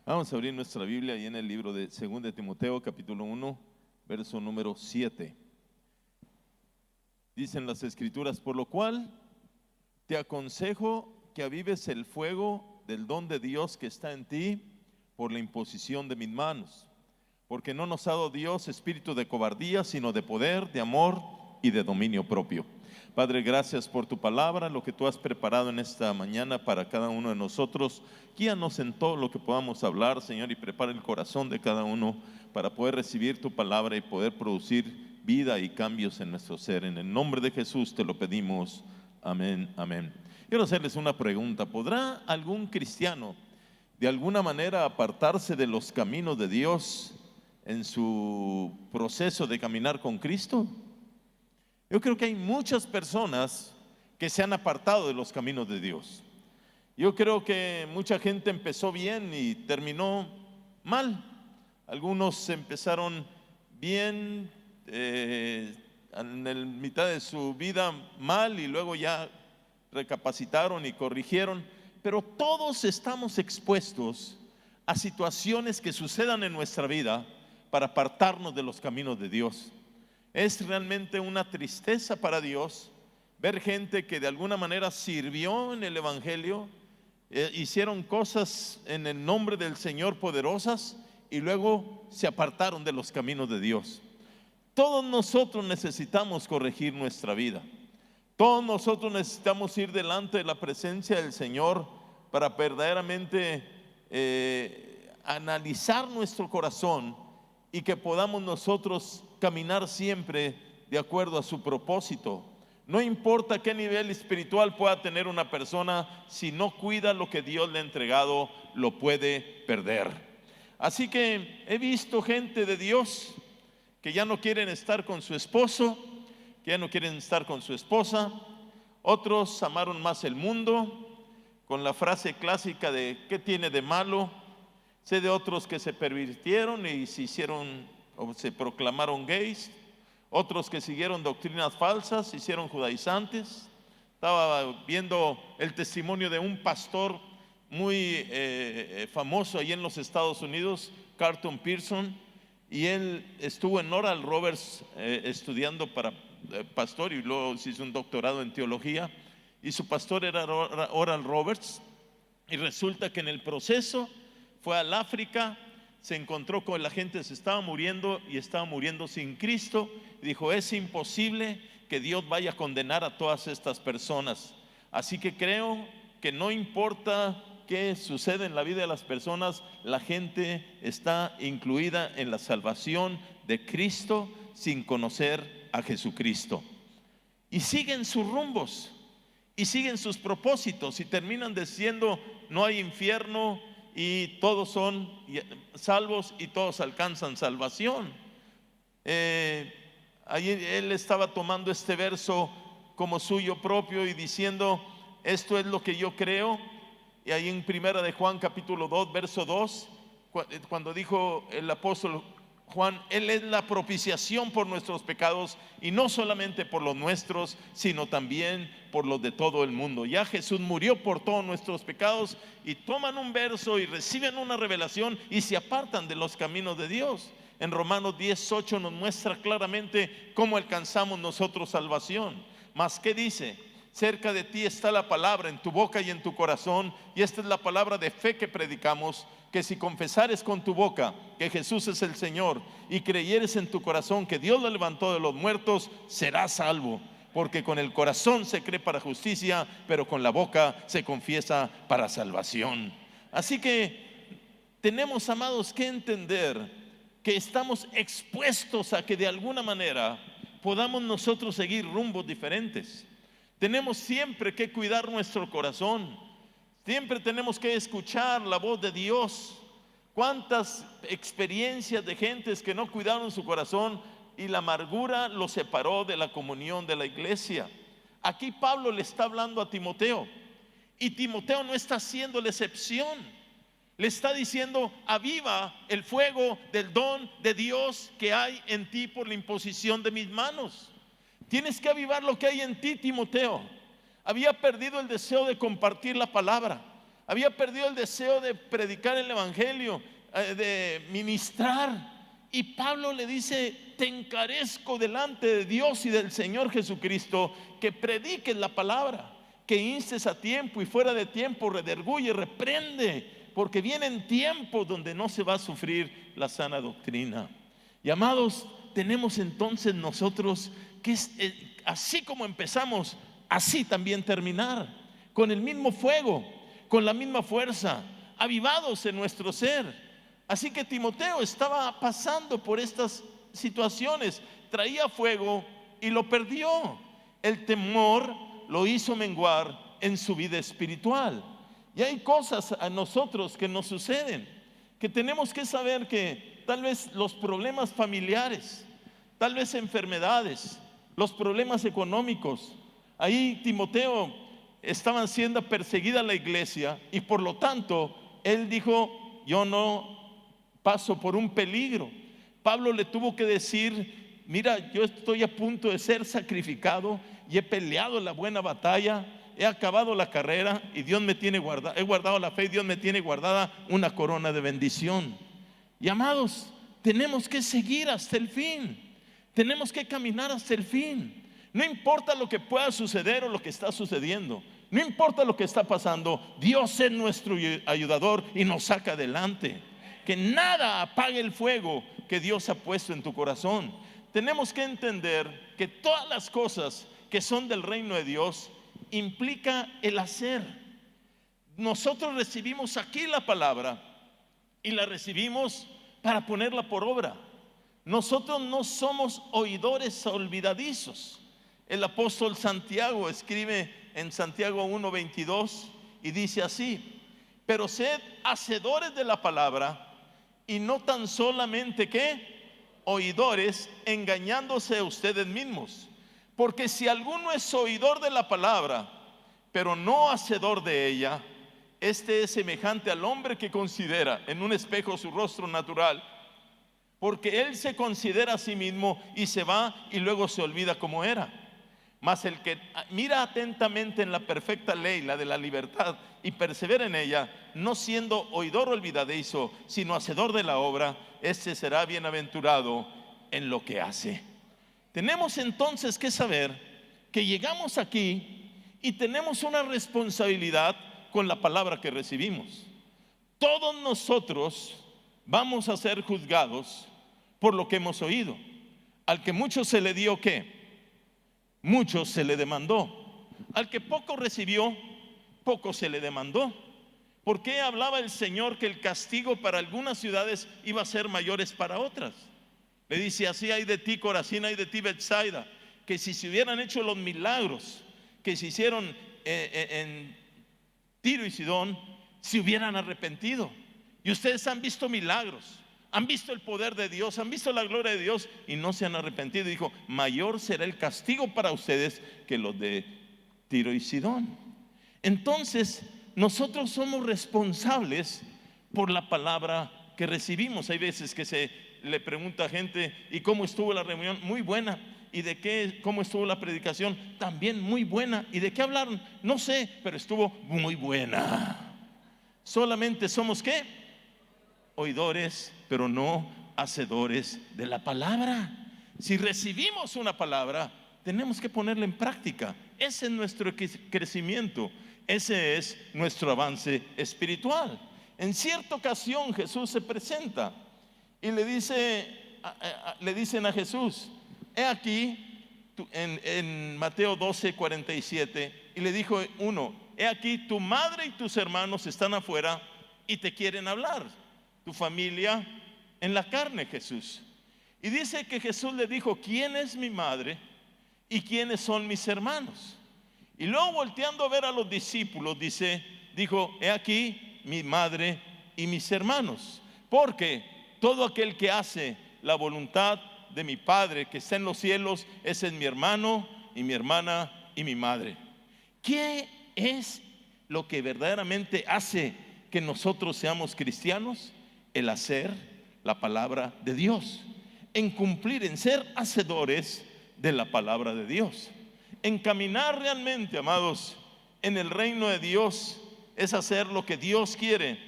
Vamos a abrir nuestra Biblia y en el libro de 2 de Timoteo, capítulo 1, verso número 7. Dicen las Escrituras: por lo cual te aconsejo que avives el fuego del don de Dios que está en ti por la imposición de mis manos. Porque no nos ha dado Dios espíritu de cobardía, sino de poder, de amor y de dominio propio. Padre, gracias por tu palabra, lo que tú has preparado en esta mañana para cada uno de nosotros. Guíanos en todo lo que podamos hablar, Señor, y prepara el corazón de cada uno para poder recibir tu palabra y poder producir vida y cambios en nuestro ser. En el nombre de Jesús te lo pedimos. Amén, amén. Quiero hacerles una pregunta: ¿podrá algún cristiano de alguna manera apartarse de los caminos de Dios en su proceso de caminar con Cristo? Yo creo que hay muchas personas que se han apartado de los caminos de Dios. Yo creo que mucha gente empezó bien y terminó mal. Algunos empezaron bien en la mitad de su vida mal y luego ya recapacitaron y corrigieron. Pero todos estamos expuestos a situaciones que sucedan en nuestra vida para apartarnos de los caminos de Dios. Es realmente una tristeza para Dios ver gente que de alguna manera sirvió en el Evangelio, hicieron cosas en el nombre del Señor poderosas y luego se apartaron de los caminos de Dios. Todos nosotros necesitamos corregir nuestra vida. Todos nosotros necesitamos ir delante de la presencia del Señor para verdaderamente analizar nuestro corazón y que podamos nosotros caminar siempre de acuerdo a su propósito. No importa qué nivel espiritual pueda tener una persona, si no cuida lo que Dios le ha entregado, lo puede perder. Así que he visto gente de Dios que ya no quieren estar con su esposo, que ya no quieren estar con su esposa. Otros amaron más el mundo, con la frase clásica de ¿qué tiene de malo? Sé de otros que se pervirtieron y se hicieron o se proclamaron gays. Otros que siguieron doctrinas falsas, se hicieron judaizantes. Estaba viendo el testimonio de un pastor muy famoso ahí en los Estados Unidos, Carlton Pearson, y él estuvo en Oral Roberts estudiando para pastor y luego se hizo un doctorado en teología, y su pastor era Oral Roberts. Y resulta que en el proceso fue al África, se encontró con la gente, se estaba muriendo y estaba muriendo sin Cristo, y dijo: es imposible que Dios vaya a condenar a todas estas personas. Así que creo que no importa qué sucede en la vida de las personas, la gente está incluida en la salvación de Cristo sin conocer a Jesucristo. Y siguen sus rumbos y siguen sus propósitos y terminan diciendo: no hay infierno y todos son salvos y todos alcanzan salvación. Ahí él estaba tomando este verso como suyo propio y diciendo: esto es lo que yo creo. Y ahí en primera de Juan capítulo 2 verso 2, cuando dijo el apóstol Juan: él es la propiciación por nuestros pecados, y no solamente por los nuestros, sino también por los de todo el mundo. Ya Jesús murió por todos nuestros pecados, y toman un verso y reciben una revelación y se apartan de los caminos de Dios. En Romanos 10:8 nos muestra claramente cómo alcanzamos nosotros salvación. Mas ¿qué dice? Cerca de ti está la palabra, en tu boca y en tu corazón, y esta es la palabra de fe que predicamos: que si confesares con tu boca que Jesús es el Señor y creyeres en tu corazón que Dios lo levantó de los muertos, serás salvo. Porque con el corazón se cree para justicia, pero con la boca se confiesa para salvación. Así que tenemos, amados, que entender que estamos expuestos a que de alguna manera podamos nosotros seguir rumbos diferentes. Tenemos siempre que cuidar nuestro corazón. Siempre tenemos que escuchar la voz de Dios. Cuántas experiencias de gentes que no cuidaron su corazón y la amargura los separó de la comunión de la iglesia. Aquí Pablo le está hablando a Timoteo, y Timoteo no está haciendo la excepción. Le está diciendo: aviva el fuego del don de Dios que hay en ti por la imposición de mis manos. Tienes que avivar lo que hay en ti, Timoteo. Había perdido el deseo de compartir la palabra, había perdido el deseo de predicar el evangelio, de ministrar. Y Pablo le dice: te encarezco delante de Dios y del Señor Jesucristo que prediques la palabra, que instes a tiempo y fuera de tiempo, redarguye, reprende, porque vienen tiempos donde no se va a sufrir la sana doctrina. Y amados, tenemos entonces nosotros que así como empezamos, así también terminar, con el mismo fuego, con la misma fuerza, avivados en nuestro ser. Así que Timoteo estaba pasando por estas situaciones, traía fuego y lo perdió. El temor lo hizo menguar en su vida espiritual. Y hay cosas a nosotros que nos suceden, que tenemos que saber que tal vez los problemas familiares, tal vez enfermedades, los problemas económicos, ahí Timoteo estaban siendo perseguida la iglesia y por lo tanto él dijo: yo no paso por un peligro. Pablo le tuvo que decir: mira, yo estoy a punto de ser sacrificado y he peleado la buena batalla, he acabado la carrera y Dios me tiene guardada, he guardado la fe y Dios me tiene guardada una corona de bendición. Y amados, tenemos que seguir hasta el fin, tenemos que caminar hasta el fin. No importa lo que pueda suceder o lo que está sucediendo, no importa lo que está pasando, Dios es nuestro ayudador y nos saca adelante. Que nada apague el fuego que Dios ha puesto en tu corazón. Tenemos que entender que todas las cosas que son del reino de Dios implica el hacer. Nosotros recibimos aquí la palabra y la recibimos para ponerla por obra. Nosotros no somos oidores olvidadizos. El apóstol Santiago escribe en Santiago 1:22 y dice así: pero sed hacedores de la palabra y no tan solamente oidores, engañándose a ustedes mismos. Porque si alguno es oidor de la palabra, pero no hacedor de ella, este es semejante al hombre que considera en un espejo su rostro natural, porque él se considera a sí mismo y se va y luego se olvida cómo era. Mas el que mira atentamente en la perfecta ley, la de la libertad, y persevera en ella, no siendo oidor olvidadizo, sino hacedor de la obra, ese será bienaventurado en lo que hace. Tenemos entonces que saber que llegamos aquí y tenemos una responsabilidad con la palabra que recibimos. Todos nosotros vamos a ser juzgados por lo que hemos oído. Al que mucho se le dio, ¿qué? Mucho se le demandó. Al que poco recibió, poco se le demandó. ¿Por qué hablaba el Señor que el castigo para algunas ciudades iba a ser mayores para otras? Le dice: así hay de ti, Corazín, hay de ti, Betsaida, que si se hubieran hecho los milagros que se hicieron en Tiro y Sidón, se hubieran arrepentido. Y ustedes han visto milagros, han visto el poder de Dios, han visto la gloria de Dios y no se han arrepentido. Dijo: mayor será el castigo para ustedes que los de Tiro y Sidón. Entonces nosotros somos responsables por la palabra que recibimos. Hay veces que se le pregunta a gente: ¿y cómo estuvo la reunión? Muy buena. ¿Y de qué? ¿Cómo estuvo la predicación? También muy buena. ¿Y de qué hablaron? No sé, pero estuvo muy buena. Solamente somos ¿qué? Oidores, pero no hacedores de la palabra. Si recibimos una palabra, tenemos que ponerla en práctica. Ese es nuestro crecimiento, ese es nuestro avance espiritual. En cierta ocasión Jesús se presenta y le dicen a Jesús: he aquí, en Mateo 12:47, y le dijo uno: he aquí, tu madre y tus hermanos están afuera y te quieren hablar. Tu familia en la carne, Jesús. Y dice que Jesús le dijo: ¿quién es mi madre y quiénes son mis hermanos? Y luego, volteando a ver a los discípulos, dijo: he aquí mi madre y mis hermanos, porque todo aquel que hace la voluntad de mi Padre que está en los cielos, ese es mi hermano y mi hermana y mi madre. ¿Qué es lo que verdaderamente hace que nosotros seamos cristianos? El hacer la palabra de Dios, en cumplir, en ser hacedores de la palabra de Dios, en caminar realmente, amados, en el reino de Dios, es hacer lo que Dios quiere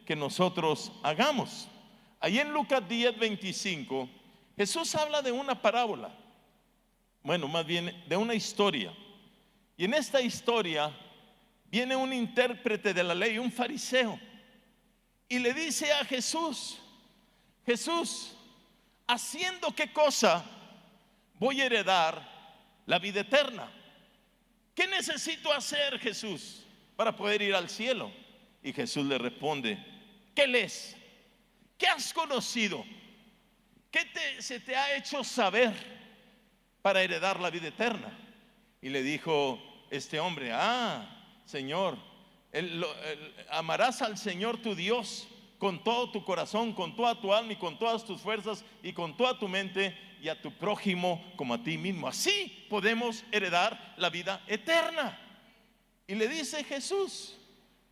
que nosotros hagamos. Ahí en Lucas 10:25, Jesús habla de una parábola, bueno, más bien de una historia. Y en esta historia viene un intérprete de la ley, un fariseo, y le dice a Jesús: Jesús, ¿haciendo qué cosa voy a heredar la vida eterna? ¿Qué necesito hacer, Jesús, para poder ir al cielo? Y Jesús le responde: ¿qué lees? ¿Qué has conocido? ¿Qué se te ha hecho saber para heredar la vida eterna? Y le dijo este hombre: Señor, amarás al Señor tu Dios con todo tu corazón, con toda tu alma y con todas tus fuerzas y con toda tu mente, y a tu prójimo como a ti mismo. Así podemos heredar la vida eterna. Y le dice Jesús: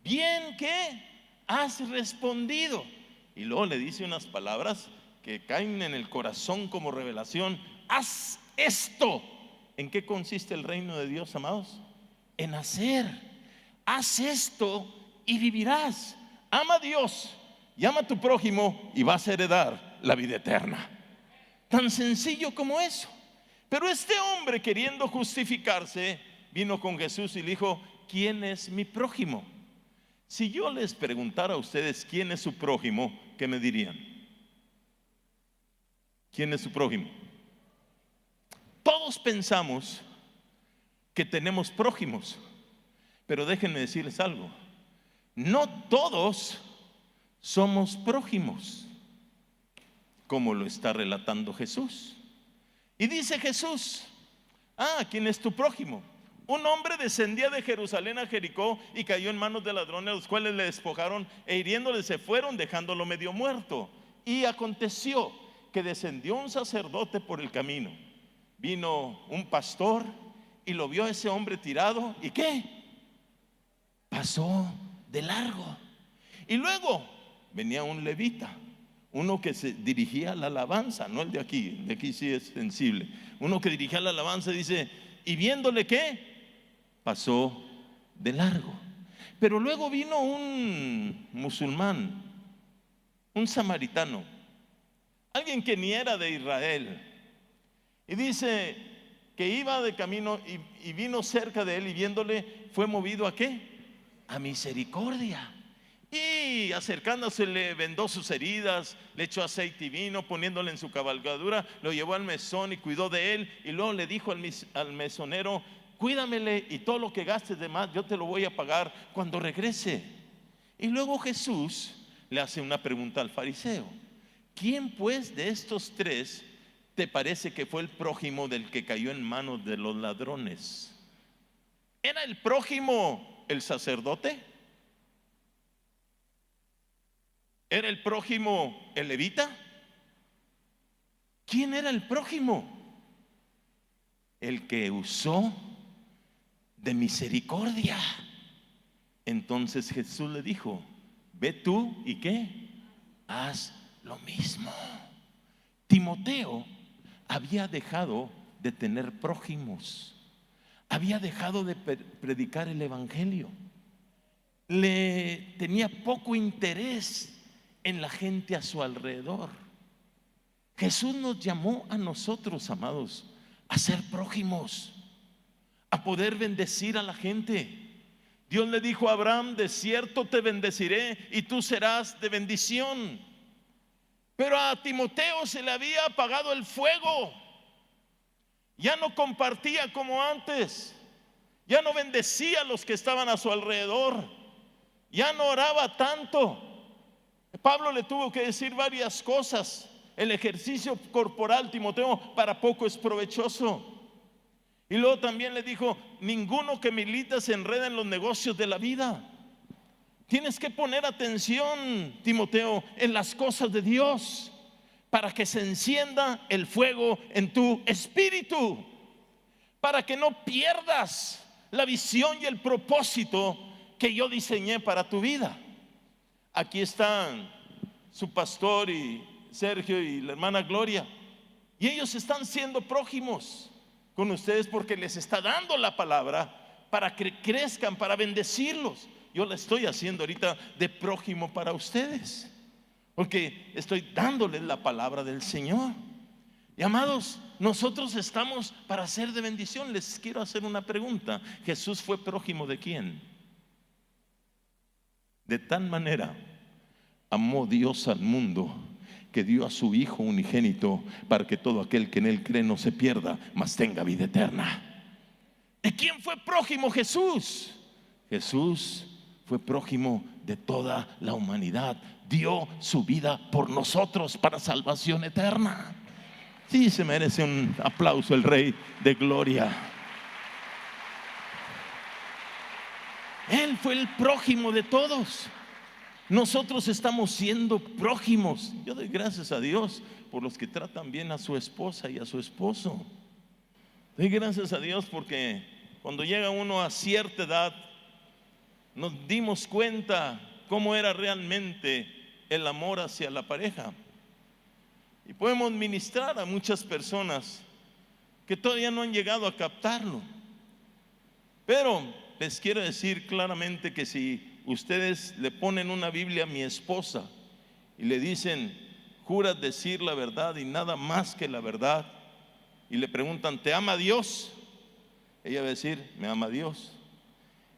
bien que has respondido. Y luego le dice unas palabras que caen en el corazón como revelación: haz esto. ¿En qué consiste el reino de Dios, amados? En hacer. Haz esto y vivirás. Ama a Dios y ama a tu prójimo y vas a heredar la vida eterna. Tan sencillo como eso. Pero este hombre, queriendo justificarse, vino con Jesús y le dijo: ¿quién es mi prójimo? Si yo les preguntara a ustedes quién es su prójimo, ¿qué me dirían? ¿Quién es su prójimo? Todos pensamos que tenemos prójimos, pero déjenme decirles algo: no todos somos prójimos, como lo está relatando Jesús. Y dice Jesús: ¿quién es tu prójimo? Un hombre descendía de Jerusalén a Jericó y cayó en manos de ladrones, los cuales le despojaron e hiriéndole se fueron, dejándolo medio muerto. Y aconteció que descendió un sacerdote por el camino. Vino un pastor y lo vio a ese hombre tirado. ¿Y qué? Pasó de largo. Y luego venía un levita, uno que se dirigía a la alabanza, no el de aquí sí es sensible. Uno que dirigía a la alabanza, dice, y viéndole, ¿qué? Pasó de largo. Pero luego vino un musulmán, un samaritano, alguien que ni era de Israel, y dice que iba de camino y vino cerca de él, y viéndole fue movido ¿a qué? A misericordia. Y acercándose le vendó sus heridas, le echó aceite y vino, poniéndole en su cabalgadura, lo llevó al mesón y cuidó de él. Y luego le dijo al mesonero: cuídamele y todo lo que gastes de más yo te lo voy a pagar cuando regrese. Y luego Jesús le hace una pregunta al fariseo: ¿quién pues de estos tres te parece que fue el prójimo del que cayó en manos de los ladrones? ¿Era el prójimo el sacerdote? ¿Era el prójimo el levita? ¿Quién era el prójimo? El que usó de misericordia. Entonces Jesús le dijo: ve tú y ¿qué? Haz lo mismo. Timoteo había dejado de tener prójimos, había dejado de predicar el evangelio, le tenía poco interés en la gente a su alrededor. Jesús nos llamó a nosotros, amados, a ser prójimos, a poder bendecir a la gente. Dios le dijo a Abraham: de cierto te bendeciré y tú serás de bendición. Pero a Timoteo se le había apagado el fuego, ya no compartía como antes, ya no bendecía a los que estaban a su alrededor, ya no oraba tanto. Pablo le tuvo que decir varias cosas: el ejercicio corporal, Timoteo, para poco es provechoso. Y luego también le dijo: ninguno que milita se enreda en los negocios de la vida. Tienes que poner atención, Timoteo, en las cosas de Dios, para que se encienda el fuego en tu espíritu, para que no pierdas la visión y el propósito que yo diseñé para tu vida. Aquí están su pastor y Sergio y la hermana Gloria, y ellos están siendo prójimos con ustedes porque les está dando la palabra para que crezcan, para bendecirlos, yo la estoy haciendo ahorita de prójimo para ustedes, porque estoy dándoles la palabra del Señor. Y amados, nosotros estamos para ser de bendición. Les quiero hacer una pregunta. ¿Jesús fue prójimo de quién? De tal manera amó Dios al mundo que dio a su Hijo unigénito para que todo aquel que en Él cree no se pierda, mas tenga vida eterna. ¿De quién fue prójimo Jesús? Jesús fue prójimo de toda la humanidad. Dio su vida por nosotros para salvación eterna. Sí, se merece un aplauso el Rey de Gloria. Él fue el prójimo de todos. Nosotros estamos siendo prójimos. Yo doy gracias a Dios por los que tratan bien a su esposa y a su esposo. Doy gracias a Dios porque cuando llega uno a cierta edad nos dimos cuenta cómo era realmente el amor hacia la pareja. Y podemos ministrar a muchas personas que todavía no han llegado a captarlo. Pero les quiero decir claramente que si ustedes le ponen una Biblia a mi esposa y le dicen, ¿juras decir la verdad y nada más que la verdad? Y le preguntan, ¿te ama Dios? Ella va a decir, me ama Dios.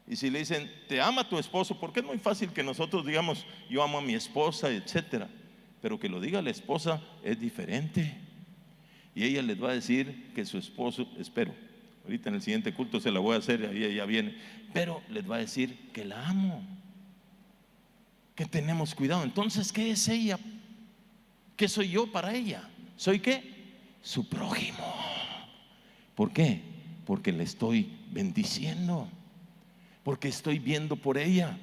Y si le dicen, ¿te ama tu esposo? Porque es muy fácil que nosotros digamos, yo amo a mi esposa, etcétera. Pero que lo diga la esposa es diferente. Y ella les va a decir que su esposo, espero, ahorita en el siguiente culto se la voy a hacer, ahí ella viene, pero les va a decir que la amo, que tenemos cuidado. Entonces, ¿qué es ella? ¿Qué soy yo para ella? ¿Soy qué? Su prójimo. ¿Por qué? Porque le estoy bendiciendo, porque estoy viendo por ella,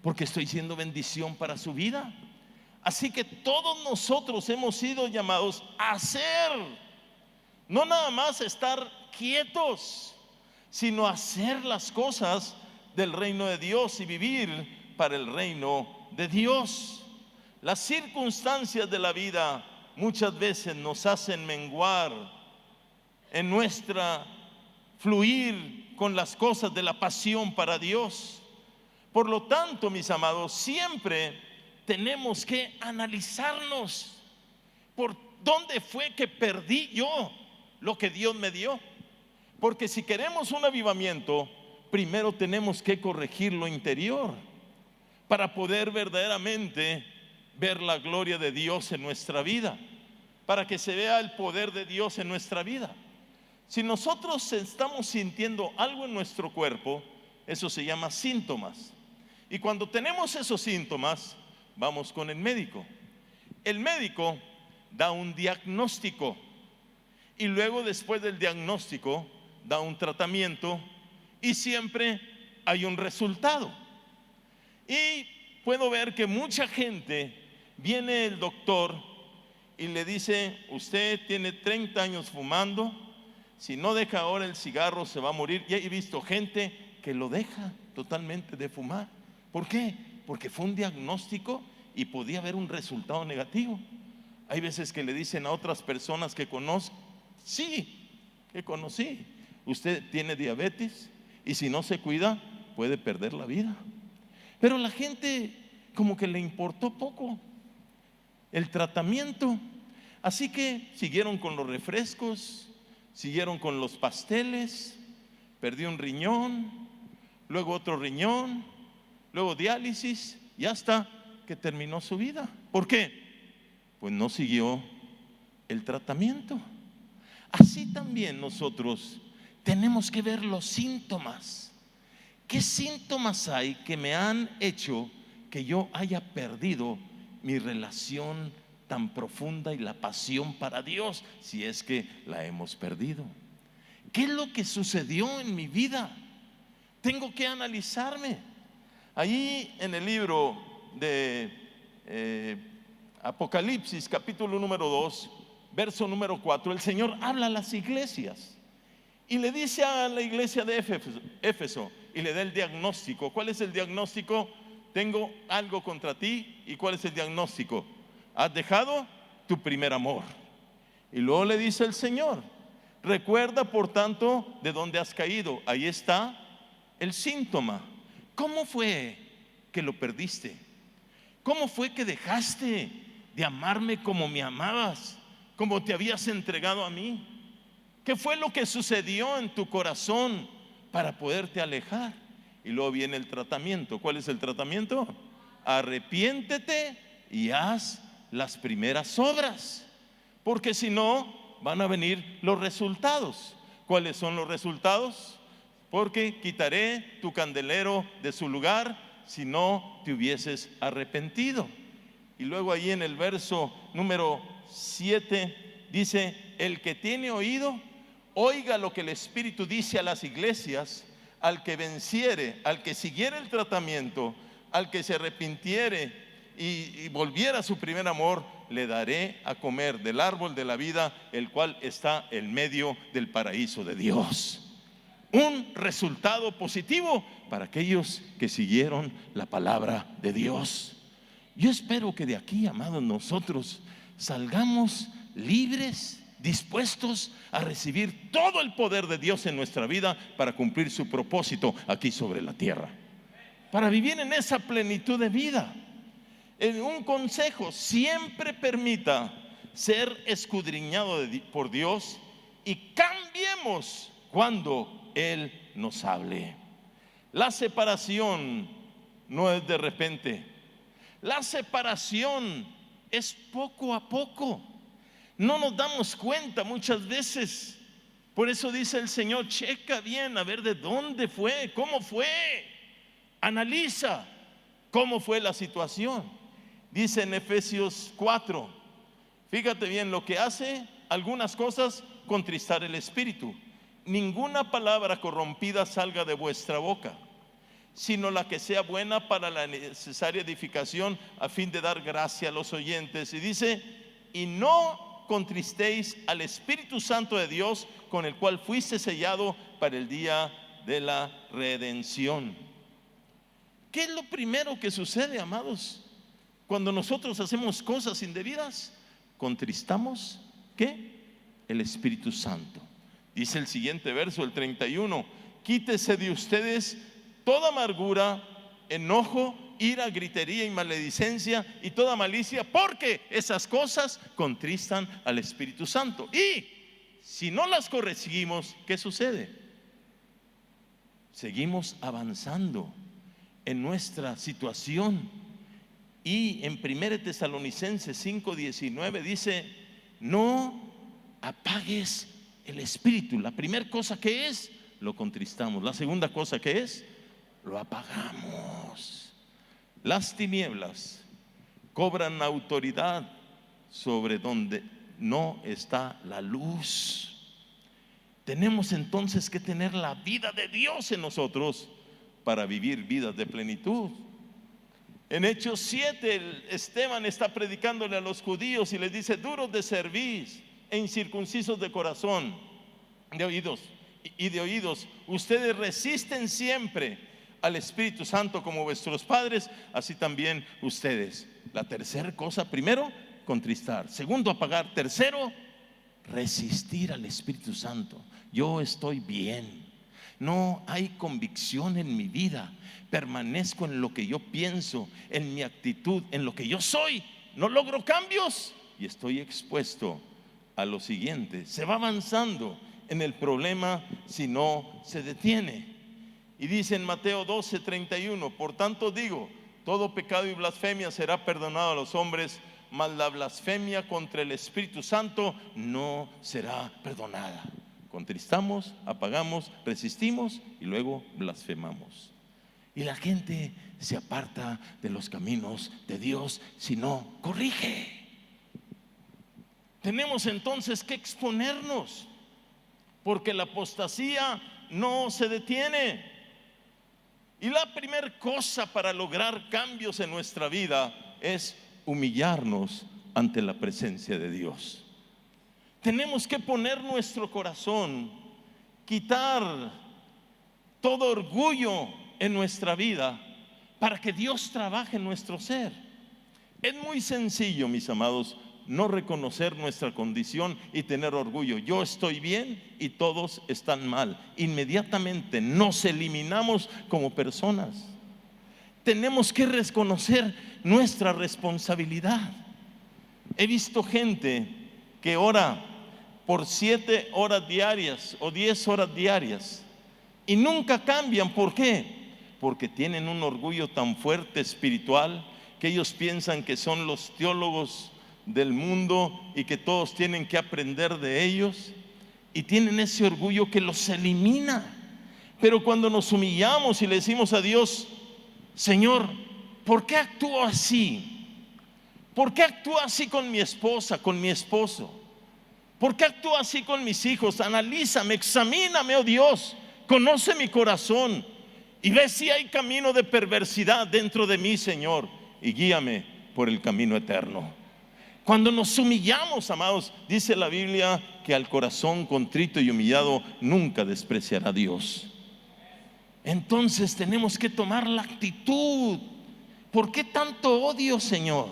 porque estoy siendo bendición para su vida. Así que todos nosotros hemos sido llamados a hacer, no nada más estar quietos, sino hacer las cosas del reino de Dios y vivir para el reino de Dios. Las circunstancias de la vida muchas veces nos hacen menguar en nuestra fluir con las cosas de la pasión para Dios. Por lo tanto, mis amados, siempre tenemos que analizarnos por dónde fue que perdí yo lo que Dios me dio. Porque si queremos un avivamiento, primero tenemos que corregir lo interior para poder verdaderamente ver la gloria de Dios en nuestra vida, para que se vea el poder de Dios en nuestra vida. Si nosotros estamos sintiendo algo en nuestro cuerpo, eso se llama síntomas. Y cuando tenemos esos síntomas, vamos con el médico. El médico da un diagnóstico y luego, después del diagnóstico, da un tratamiento y siempre hay un resultado. Y puedo ver que mucha gente, viene el doctor y le dice, usted tiene 30 años fumando, si no deja ahora el cigarro se va a morir. Y he visto gente que lo deja totalmente de fumar. ¿Por qué? Porque fue un diagnóstico y podía haber un resultado negativo. Hay veces que le dicen a otras personas que conozco, sí, que conocí, usted tiene diabetes y si no se cuida puede perder la vida. Pero la gente como que le importó poco el tratamiento, así que siguieron con los refrescos, siguieron con los pasteles, perdió un riñón, luego otro riñón, luego diálisis y hasta que terminó su vida. ¿Por qué? Pues no siguió el tratamiento. Así también nosotros tenemos que ver los síntomas. ¿Qué síntomas hay que me han hecho que yo haya perdido mi relación tan profunda y la pasión para Dios, si es que la hemos perdido? ¿Qué es lo que sucedió en mi vida? Tengo que analizarme. Ahí en el libro de Apocalipsis, capítulo número 2, verso número 4, el Señor habla a las iglesias y le dice a la iglesia de Éfeso y le da el diagnóstico. ¿Cuál es el diagnóstico? Tengo algo contra ti. ¿Y cuál es el diagnóstico? Has dejado tu primer amor. Y luego le dice el Señor, recuerda por tanto de dónde has caído. Ahí está el síntoma. ¿Cómo fue que lo perdiste? ¿Cómo fue que dejaste de amarme como me amabas, como te habías entregado a mí? ¿Qué fue lo que sucedió en tu corazón para poderte alejar? Y luego viene el tratamiento. ¿Cuál es el tratamiento? Arrepiéntete y haz las primeras obras, porque si no van a venir los resultados. ¿Cuáles son los resultados? Porque quitaré tu candelero de su lugar si no te hubieses arrepentido. Y luego ahí en el verso número 7 dice: el que tiene oído, oiga lo que el Espíritu dice a las iglesias. Al que venciere, al que siguiera el tratamiento, al que se arrepintiere y volviera a su primer amor, le daré a comer del árbol de la vida, el cual está en medio del paraíso de Dios. Un resultado positivo para aquellos que siguieron la palabra de Dios. Yo espero que de aquí, amados, nosotros salgamos libres, dispuestos a recibir todo el poder de Dios en nuestra vida para cumplir su propósito aquí sobre la tierra, para vivir en esa plenitud de vida. Un consejo: siempre permita ser escudriñado por Dios y cambiemos cuando Él nos hable. La separación no es de repente, la separación es poco a poco. No nos damos cuenta muchas veces. Por eso dice el Señor: checa bien a ver de dónde fue, cómo fue, analiza cómo fue la situación. Dice en Efesios 4, fíjate bien lo que hace algunas cosas: contristar el espíritu. Ninguna palabra corrompida salga de vuestra boca, sino la que sea buena para la necesaria edificación, a fin de dar gracia a los oyentes. Y dice: y no contristéis al Espíritu Santo de Dios, con el cual fuiste sellado para el día de la redención. ¿Qué es lo primero que sucede, amados, cuando nosotros hacemos cosas indebidas? Contristamos, ¿qué? El Espíritu Santo. Dice el siguiente verso, el 31: quítese de ustedes toda amargura, enojo, ira, gritería y maledicencia y toda malicia, porque esas cosas contristan al Espíritu Santo. Y si no las corregimos, ¿qué sucede? Seguimos avanzando en nuestra situación. Y en 1 Tesalonicenses 5:19 dice: no apagues el espíritu. La primera cosa que es, lo contristamos. La segunda cosa que es, lo apagamos. Las tinieblas cobran autoridad sobre donde no está la luz. Tenemos entonces que tener la vida de Dios en nosotros para vivir vidas de plenitud. En Hechos 7, Esteban está predicándole a los judíos y les dice: duros de cerviz e incircuncisos de corazón, de oídos y de oídos, ustedes resisten siempre al Espíritu Santo como vuestros padres, así también ustedes. La tercera cosa: primero, contristar; segundo, apagar; tercero, resistir al Espíritu Santo. Yo estoy bien, no hay convicción en mi vida, permanezco en lo que yo pienso, en mi actitud, en lo que yo soy, no logro cambios y estoy expuesto a lo siguiente. Se va avanzando en el problema si no se detiene. Y dice en Mateo 12:31: por tanto digo, todo pecado y blasfemia será perdonado a los hombres, mas la blasfemia contra el Espíritu Santo no será perdonada. Contristamos, apagamos, resistimos y luego blasfemamos. Y la gente se aparta de los caminos de Dios si no corrige. Tenemos entonces que exponernos, porque la apostasía no se detiene. Y la primera cosa para lograr cambios en nuestra vida es humillarnos ante la presencia de Dios. Tenemos que poner nuestro corazón, quitar todo orgullo en nuestra vida para que Dios trabaje en nuestro ser. Es muy sencillo, mis amados, no reconocer nuestra condición y tener orgullo. Yo estoy bien y todos están mal. Inmediatamente nos eliminamos como personas. tenemos que reconocer nuestra responsabilidad. He visto gente que ora por 7 horas diarias o 10 horas diarias y nunca cambian. ¿Por qué? Porque tienen un orgullo tan fuerte espiritual que ellos piensan que son los teólogos del mundo y que todos tienen que aprender de ellos, y tienen ese orgullo que los elimina. Pero cuando nos humillamos y le decimos a Dios: Señor, ¿por qué actúo así? ¿Por qué actúo así con mi esposa, con mi esposo? ¿Por qué actúo así con mis hijos? Analízame, examíname, oh Dios, conoce mi corazón y ve si hay camino de perversidad dentro de mí, Señor, y guíame por el camino eterno. Cuando nos humillamos, amados, dice la Biblia que al corazón contrito y humillado nunca despreciará Dios. Entonces tenemos que tomar la actitud. ¿Por qué tanto odio, Señor?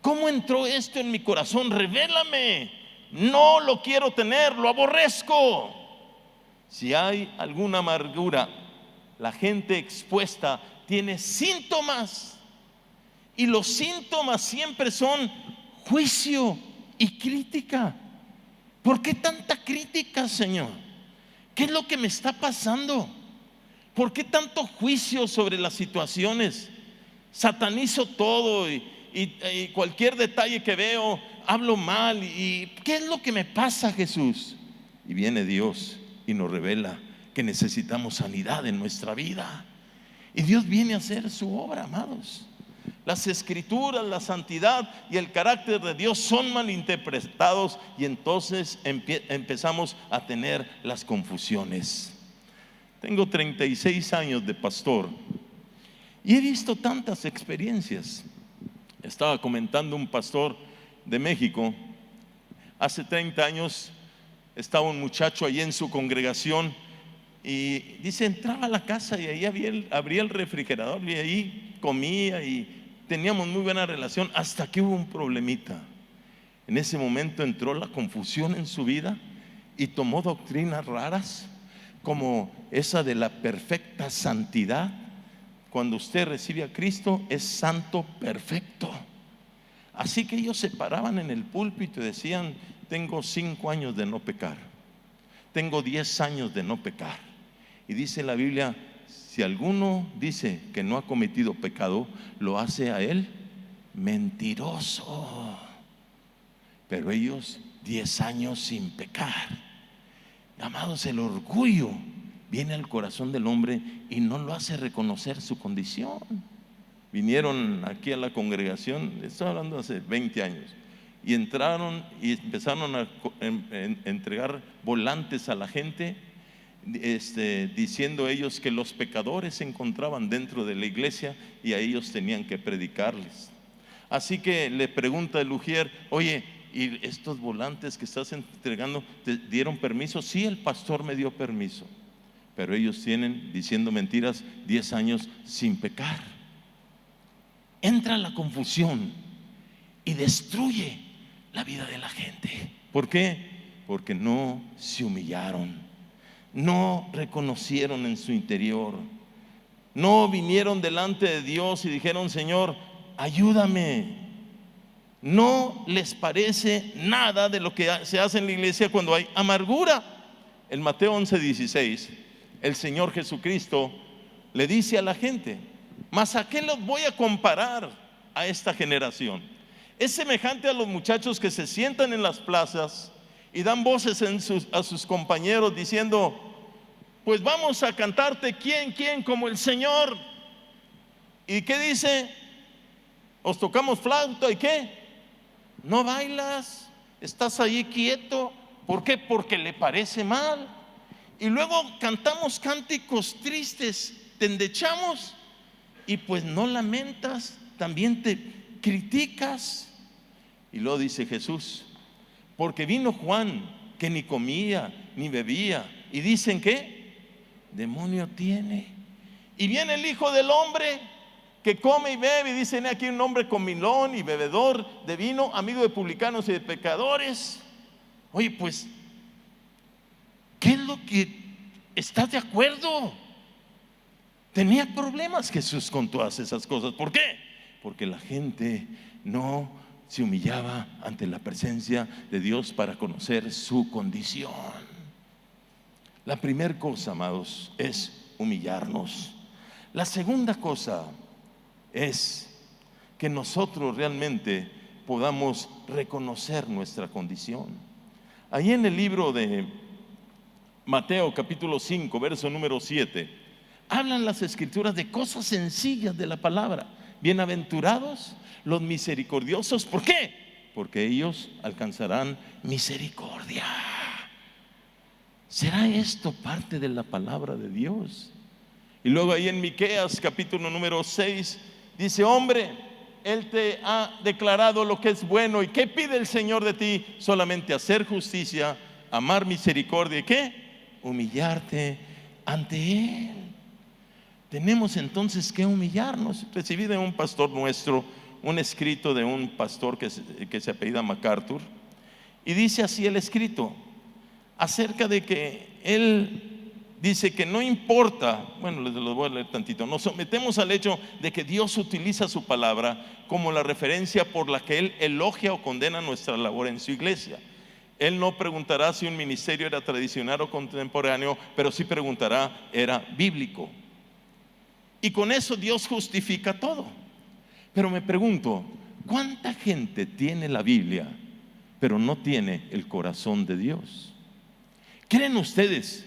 ¿Cómo entró esto en mi corazón? Revélame. No lo quiero tener, lo aborrezco. Si hay alguna amargura, la gente expuesta tiene síntomas, y los síntomas siempre son juicio y crítica. ¿Por qué tanta crítica, Señor? ¿Qué es lo que me está pasando? ¿Por qué tanto juicio sobre las situaciones? Satanizo todo y cualquier detalle que veo hablo mal. ¿Y qué es lo que me pasa, Jesús? Y viene Dios y nos revela que necesitamos sanidad en nuestra vida, y Dios viene a hacer su obra, amados. Las escrituras, la santidad y el carácter de Dios son malinterpretados, y entonces empezamos a tener las confusiones. Tengo 36 años de pastor y he visto tantas experiencias. Estaba comentando un pastor de México. Hace 30 años estaba un muchacho allí en su congregación, y dice, entraba a la casa y ahí abría el refrigerador y ahí comía y teníamos muy buena relación, hasta que hubo un problemita. En ese momento entró la confusión en su vida y tomó doctrinas raras, como esa de la perfecta santidad. Cuando usted recibe a Cristo, es santo perfecto. Así que ellos se paraban en el púlpito y decían: tengo 5 años de no pecar, tengo 10 años de no pecar. Y dice la Biblia: si alguno dice que no ha cometido pecado, lo hace a él mentiroso. Pero ellos 10 años sin pecar. Amados, el orgullo viene al corazón del hombre y no lo hace reconocer su condición. Vinieron aquí a la congregación, estoy hablando hace 20 años, y entraron y empezaron a entregar volantes a la gente, diciendo ellos que los pecadores se encontraban dentro de la iglesia y a ellos tenían que predicarles. Así que le pregunta el ujier: oye, ¿y estos volantes que estás entregando, te dieron permiso? Sí, el pastor me dio permiso. Pero ellos tienen, diciendo mentiras, 10 años sin pecar. Entra la confusión y destruye la vida de la gente. ¿Por qué? Porque no se humillaron, no reconocieron en su interior, no vinieron delante de Dios y dijeron: Señor, ayúdame. No les parece nada de lo que se hace en la iglesia cuando hay amargura. En Mateo 11:16, el Señor Jesucristo le dice a la gente: ¿mas a qué los voy a comparar a esta generación? Es semejante a los muchachos que se sientan en las plazas y dan voces a sus compañeros diciendo: pues vamos a cantarte quién como el Señor. ¿Y qué dice? Os tocamos flauta, ¿y qué? No bailas, estás ahí quieto. ¿Por qué? Porque le parece mal. Y luego cantamos cánticos tristes, te endechamos y pues no lamentas, también te criticas. Y luego dice Jesús: porque vino Juan, que ni comía ni bebía, y dicen que demonio tiene. Y viene el Hijo del Hombre, que come y bebe, y dicen: aquí un hombre comilón y bebedor de vino, amigo de publicanos y de pecadores. Oye, pues, ¿qué es lo que estás de acuerdo? Tenía problemas Jesús con todas esas cosas. ¿Por qué? Porque la gente no se humillaba ante la presencia de Dios para conocer su condición. La primera cosa, amados, es humillarnos. La segunda cosa es que nosotros realmente podamos reconocer nuestra condición. Ahí en el libro de Mateo capítulo 5, verso número 7, hablan las escrituras de cosas sencillas de la palabra. Bienaventurados los misericordiosos. ¿Por qué? Porque ellos alcanzarán misericordia. ¿Será esto parte de la palabra de Dios? Y luego ahí en Miqueas capítulo número 6 dice: hombre, Él te ha declarado lo que es bueno. ¿Y qué pide el Señor de ti? Solamente hacer justicia, amar misericordia. ¿Y qué? Humillarte ante Él. Tenemos entonces que humillarnos. Recibí de un pastor nuestro un escrito de un pastor que se apellida MacArthur, y dice así el escrito acerca de que él dice que no importa, bueno, les lo voy a leer tantito, nos sometemos al hecho de que Dios utiliza su palabra como la referencia por la que Él elogia o condena nuestra labor en su iglesia. Él no preguntará si un ministerio era tradicional o contemporáneo, pero sí preguntará, ¿era bíblico? Y con eso Dios justifica todo. Pero me pregunto, ¿cuánta gente tiene la Biblia, pero no tiene el corazón de Dios? ¿Creen ustedes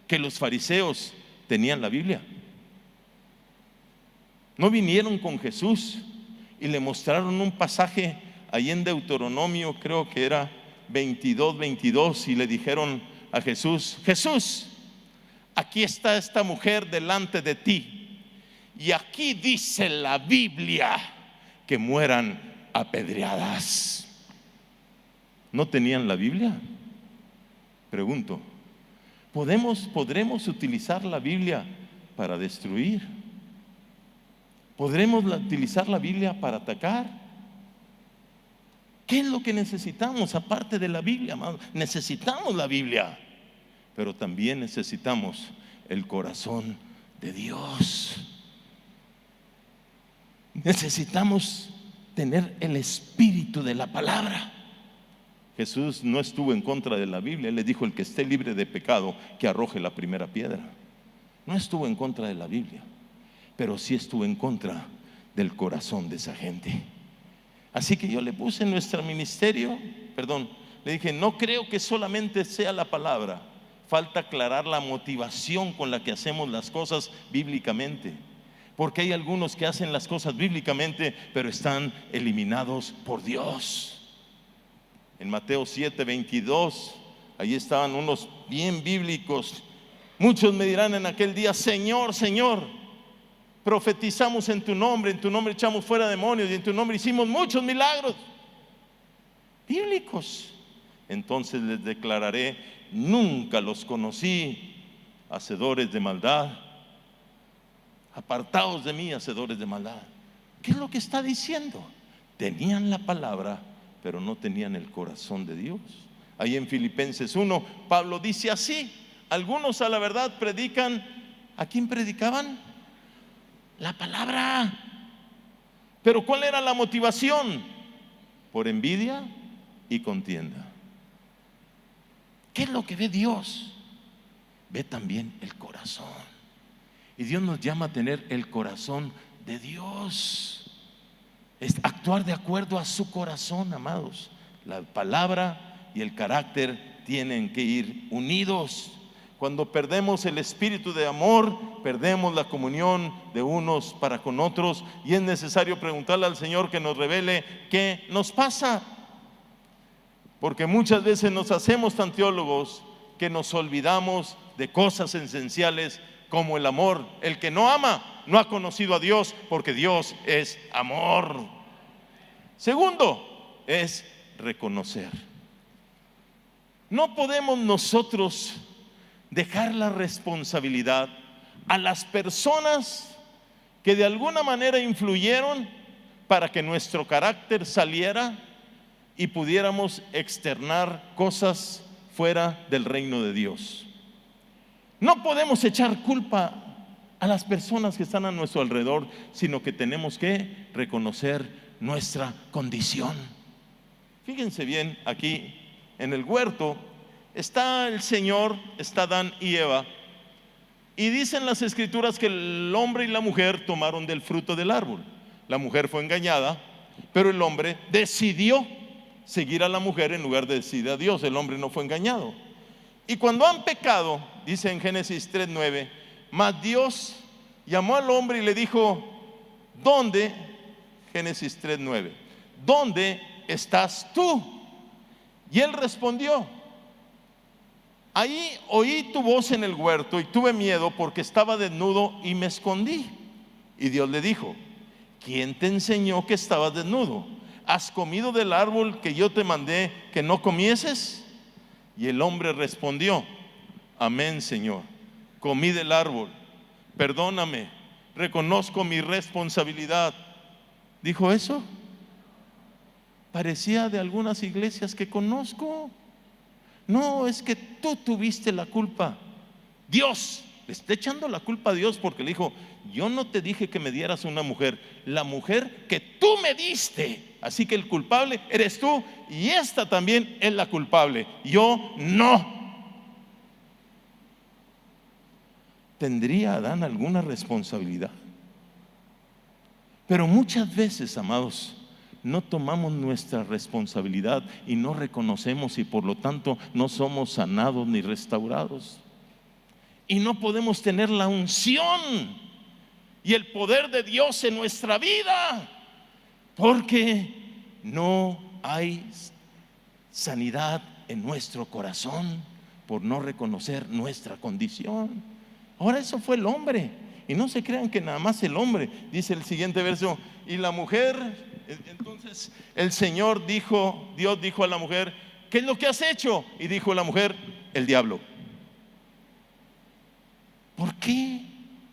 que los fariseos tenían la Biblia? ¿No vinieron con Jesús y le mostraron un pasaje ahí en Deuteronomio, creo que era 22, y le dijeron a Jesús: Jesús, aquí está esta mujer delante de ti, y aquí dice la Biblia que mueran apedreadas? ¿No tenían la Biblia? Pregunto, ¿podremos utilizar la Biblia para destruir? ¿Podremos utilizar la Biblia para atacar? ¿Qué es lo que necesitamos aparte de la Biblia, amado? Necesitamos la Biblia, pero también necesitamos el corazón de Dios. Necesitamos tener el espíritu de la palabra. Jesús no estuvo en contra de la Biblia. Él le dijo: el que esté libre de pecado, que arroje la primera piedra. No estuvo en contra de la Biblia, pero sí estuvo en contra del corazón de esa gente. Así que yo le puse en nuestro ministerio, le dije: no creo que solamente sea la palabra, falta aclarar la motivación con la que hacemos las cosas bíblicamente. Porque hay algunos que hacen las cosas bíblicamente, pero están eliminados por Dios. En Mateo 7:22, ahí estaban unos bien bíblicos. Muchos me dirán en aquel día: Señor, Señor, profetizamos en tu nombre echamos fuera demonios, y en tu nombre hicimos muchos milagros. Bíblicos. Entonces les declararé: nunca los conocí, hacedores de maldad. Apartaos de mí, hacedores de maldad. ¿Qué es lo que está diciendo? Tenían la palabra, pero no tenían el corazón de Dios. Ahí en Filipenses 1, Pablo dice así: algunos a la verdad predican. ¿A quién predicaban? La palabra. Pero ¿cuál era la motivación? Por envidia y contienda. ¿Qué es lo que ve Dios? Ve también el corazón. Y Dios nos llama a tener el corazón de Dios. Es actuar de acuerdo a su corazón, amados. La palabra y el carácter tienen que ir unidos. Cuando perdemos el espíritu de amor, perdemos la comunión de unos para con otros, y es necesario preguntarle al Señor que nos revele qué nos pasa. Porque muchas veces nos hacemos tan teólogos que nos olvidamos de cosas esenciales como el amor. El que no ama no ha conocido a Dios, porque Dios es amor. Segundo, es reconocer. No podemos nosotros dejar la responsabilidad a las personas que de alguna manera influyeron para que nuestro carácter saliera y pudiéramos externar cosas fuera del reino de Dios. No podemos echar culpa a las personas que están a nuestro alrededor, sino que tenemos que reconocer nuestra condición. Fíjense bien, aquí en el huerto está el Señor, está Adán y Eva, y dicen las escrituras que el hombre y la mujer tomaron del fruto del árbol. La mujer fue engañada, pero el hombre decidió seguir a la mujer en lugar de decidir a Dios. El hombre no fue engañado. Y cuando han pecado, dice en Génesis 3:9, mas Dios llamó al hombre y le dijo, ¿dónde? Génesis 3:9, ¿dónde estás tú? Y él respondió, ahí oí tu voz en el huerto y tuve miedo porque estaba desnudo y me escondí. Y Dios le dijo, ¿quién te enseñó que estabas desnudo? ¿Has comido del árbol que yo te mandé que no comieses? Y el hombre respondió, amén, Señor, comí del árbol, perdóname, reconozco mi responsabilidad. ¿Dijo eso? Parecía de algunas iglesias que conozco. No, es que tú tuviste la culpa. Dios le está echando la culpa a Dios porque le dijo, yo no te dije que me dieras una mujer, la mujer que tú me diste. Así que el culpable eres tú y esta también es la culpable, yo no. ¿Tendría Adán alguna responsabilidad? Pero muchas veces, amados, no tomamos nuestra responsabilidad y no reconocemos, y por lo tanto no somos sanados ni restaurados. Y no podemos tener la unción y el poder de Dios en nuestra vida porque no hay sanidad en nuestro corazón por no reconocer nuestra condición. Ahora eso fue el hombre, y no se crean que nada más el hombre. Dice el siguiente verso, y la mujer, entonces el Señor dijo, Dios dijo a la mujer, ¿qué es lo que has hecho? Y dijo la mujer, el diablo. ¿Por qué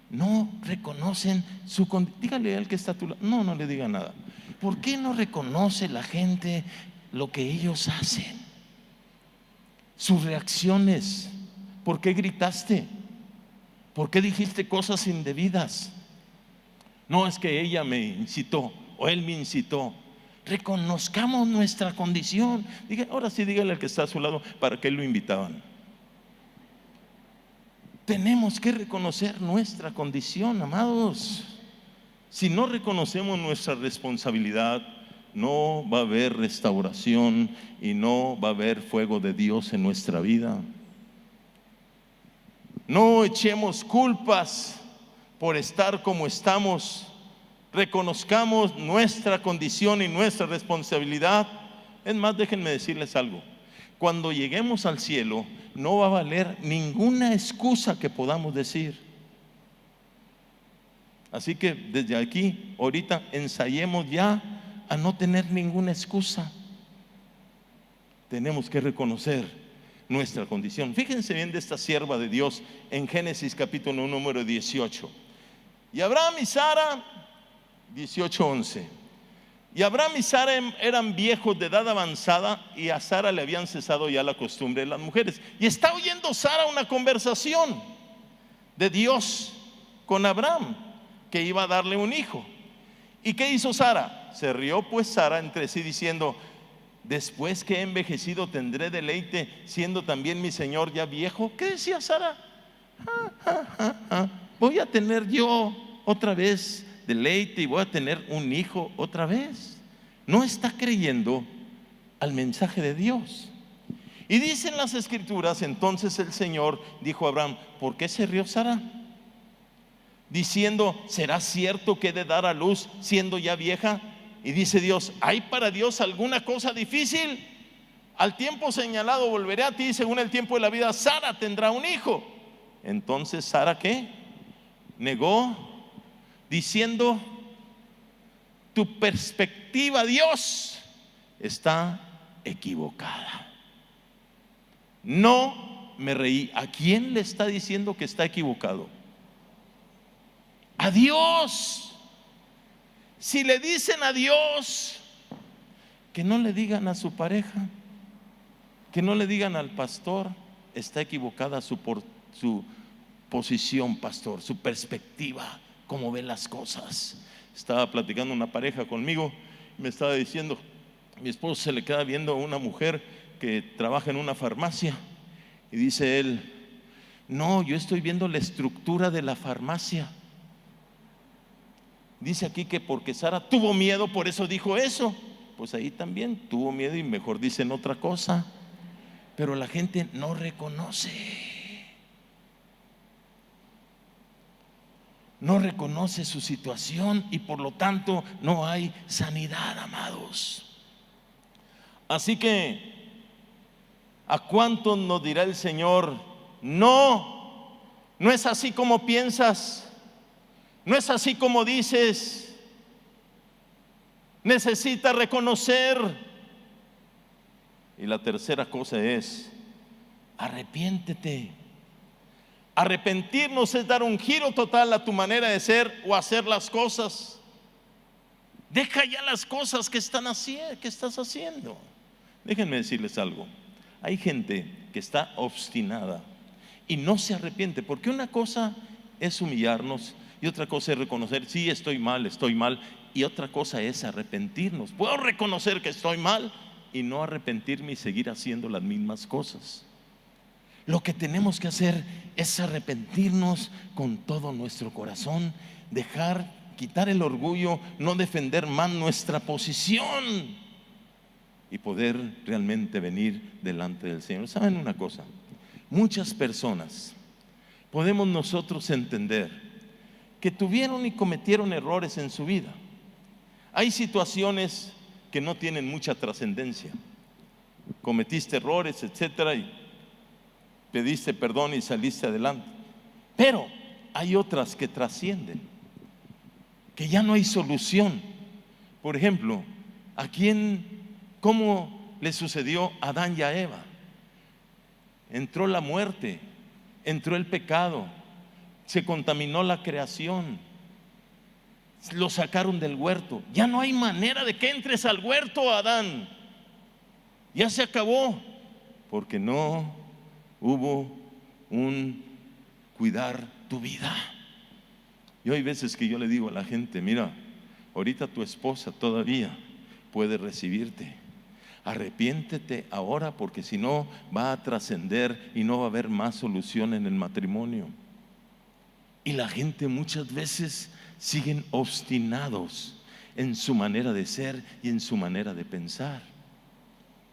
no reconocen su condición? Dígale al que está a tu lado, no le diga nada. ¿Por qué no reconoce la gente lo que ellos hacen? Sus reacciones. ¿Por qué gritaste? ¿Por qué dijiste cosas indebidas? No, es que ella me incitó o él me incitó. Reconozcamos nuestra condición. Ahora sí, dígale al que está a su lado, ¿para qué lo invitaban? Tenemos que reconocer nuestra condición, amados. Si no reconocemos nuestra responsabilidad, no va a haber restauración y no va a haber fuego de Dios en nuestra vida. No echemos culpas por estar como estamos. Reconozcamos nuestra condición y nuestra responsabilidad. Es más, déjenme decirles algo. Cuando lleguemos al cielo, no va a valer ninguna excusa que podamos decir. Así que desde aquí, ahorita ensayemos ya a no tener ninguna excusa. Tenemos que reconocer nuestra condición. Fíjense bien de esta sierva de Dios en Génesis capítulo número 18. Y Abraham y Sara, 18:11. Y Abraham y Sara eran viejos de edad avanzada, y a Sara le habían cesado ya la costumbre de las mujeres. Y está oyendo Sara una conversación de Dios con Abraham, que iba a darle un hijo. ¿Y qué hizo Sara? Se rió pues Sara entre sí diciendo, después que he envejecido tendré deleite, siendo también mi señor ya viejo. ¿Qué decía Sara? Voy a tener yo otra vez deleite y voy a tener un hijo otra vez. No está creyendo al mensaje de Dios. Y dicen las escrituras, entonces el Señor dijo a Abraham, ¿por qué se rió Sara? Diciendo, ¿será cierto que he de dar a luz siendo ya vieja? Y dice Dios, ¿hay para Dios alguna cosa difícil? Al tiempo señalado volveré a ti, según el tiempo de la vida Sara tendrá un hijo. Entonces Sara, ¿qué? Negó, diciendo, tu perspectiva, Dios, está equivocada. No me reí. ¿A quién le está diciendo que está equivocado? A Dios. Si le dicen a Dios, que no le digan a su pareja, que no le digan al pastor, está equivocada su posición, pastor, su perspectiva, cómo ve las cosas. Estaba platicando una pareja conmigo, me estaba diciendo, mi esposo se le queda viendo a una mujer que trabaja en una farmacia y dice él: no, yo estoy viendo la estructura de la farmacia. Dice aquí que porque Sara tuvo miedo, por eso dijo eso. Pues ahí también tuvo miedo y mejor dicen otra cosa. Pero la gente no reconoce. No reconoce su situación y por lo tanto no hay sanidad, amados. Así que, ¿a cuántos nos dirá el Señor? No, no es así como piensas, no es así como dices. Necesitas reconocer. Y la tercera cosa es: arrepiéntete. Arrepentirnos es dar un giro total a tu manera de ser o hacer las cosas. Deja ya las cosas que estás haciendo. Déjenme decirles algo. Hay gente que está obstinada y no se arrepiente, porque una cosa es humillarnos y otra cosa es reconocer: sí, estoy mal, y otra cosa es arrepentirnos. Puedo reconocer que estoy mal y no arrepentirme y seguir haciendo las mismas cosas. Lo que tenemos que hacer es arrepentirnos con todo nuestro corazón, quitar el orgullo, no defender más nuestra posición y poder realmente venir delante del Señor. ¿Saben una cosa? Muchas personas podemos nosotros entender que tuvieron y cometieron errores en su vida. Hay situaciones que no tienen mucha trascendencia. Cometiste errores, etcétera, y pediste perdón y saliste adelante. Pero hay otras que trascienden, que ya no hay solución. Por ejemplo, ¿cómo le sucedió a Adán y a Eva? Entró la muerte, entró el pecado, se contaminó la creación, lo sacaron del huerto. Ya no hay manera de que entres al huerto, Adán. Ya se acabó, porque no hubo un cuidar tu vida. Y hay veces que yo le digo a la gente: mira, ahorita tu esposa todavía puede recibirte. Arrepiéntete ahora, porque si no va a trascender y no va a haber más solución en el matrimonio. Y la gente muchas veces siguen obstinados en su manera de ser y en su manera de pensar.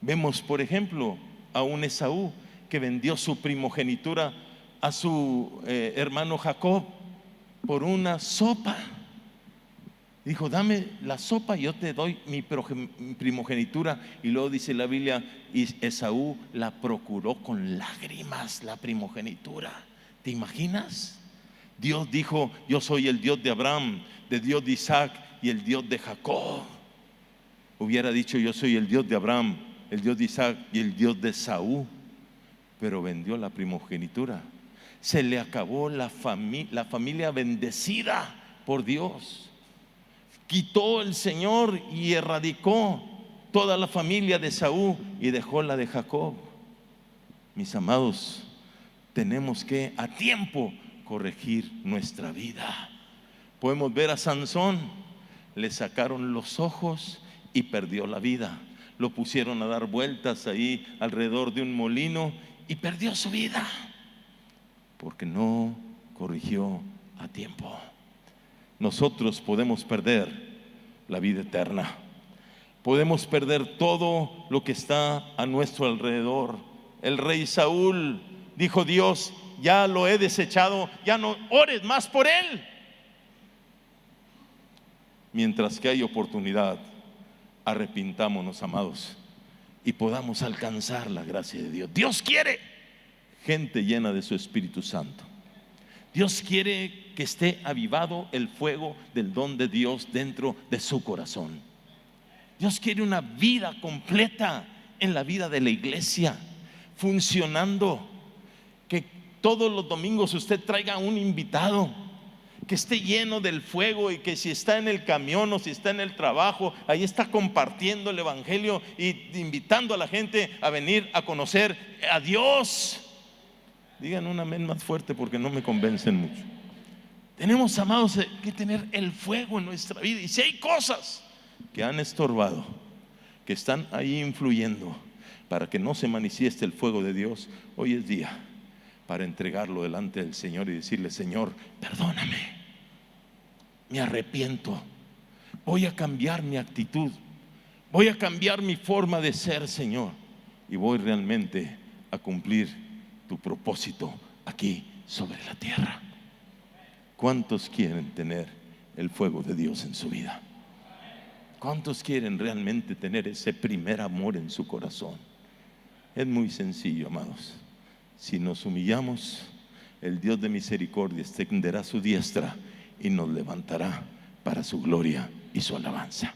Vemos, por ejemplo, a un Esaú que vendió su primogenitura a su hermano Jacob por una sopa. Dijo: dame la sopa y yo te doy mi primogenitura. Y luego dice la Biblia: y Esaú la procuró con lágrimas, la primogenitura. ¿Te imaginas? Dios dijo: yo soy el Dios de Abraham, el Dios de Isaac y el Dios de Jacob. Hubiera dicho: yo soy el Dios de Abraham, el Dios de Isaac y el Dios de Esaú. Pero vendió la primogenitura. Se le acabó la familia bendecida por Dios. Quitó el Señor y erradicó toda la familia de Esaú y dejó la de Jacob. Mis amados, tenemos que a tiempo corregir nuestra vida. Podemos ver a Sansón: le sacaron los ojos y perdió la vida. Lo pusieron a dar vueltas ahí alrededor de un molino y perdió su vida porque no corrigió a tiempo. Nosotros podemos perder la vida eterna, podemos perder todo lo que está a nuestro alrededor. El rey Saúl dijo: Dios, ya lo he desechado, ya no ores más por él. Mientras que hay oportunidad, arrepintámonos, amados, y podamos alcanzar la gracia de Dios. Dios quiere gente llena de su Espíritu Santo. Dios quiere que esté avivado el fuego del don de Dios dentro de su corazón. Dios quiere una vida completa en la vida de la iglesia, funcionando. Que todos los domingos usted traiga un invitado, que esté lleno del fuego, y que si está en el camión o si está en el trabajo, ahí está compartiendo el evangelio y invitando a la gente a venir a conocer a Dios. Digan un amén más fuerte porque no me convencen mucho. Tenemos, amados, que tener el fuego en nuestra vida. Y si hay cosas que han estorbado, que están ahí influyendo para que no se manifieste el fuego de Dios, hoy es día para entregarlo delante del Señor y decirle: Señor, perdóname, me arrepiento, voy a cambiar mi actitud, voy a cambiar mi forma de ser, Señor, y voy realmente a cumplir tu propósito aquí sobre la tierra. ¿Cuántos quieren tener el fuego de Dios en su vida? ¿Cuántos quieren realmente tener ese primer amor en su corazón? Es muy sencillo, amados. Si nos humillamos, el Dios de misericordia extenderá su diestra y nos levantará para su gloria y su alabanza.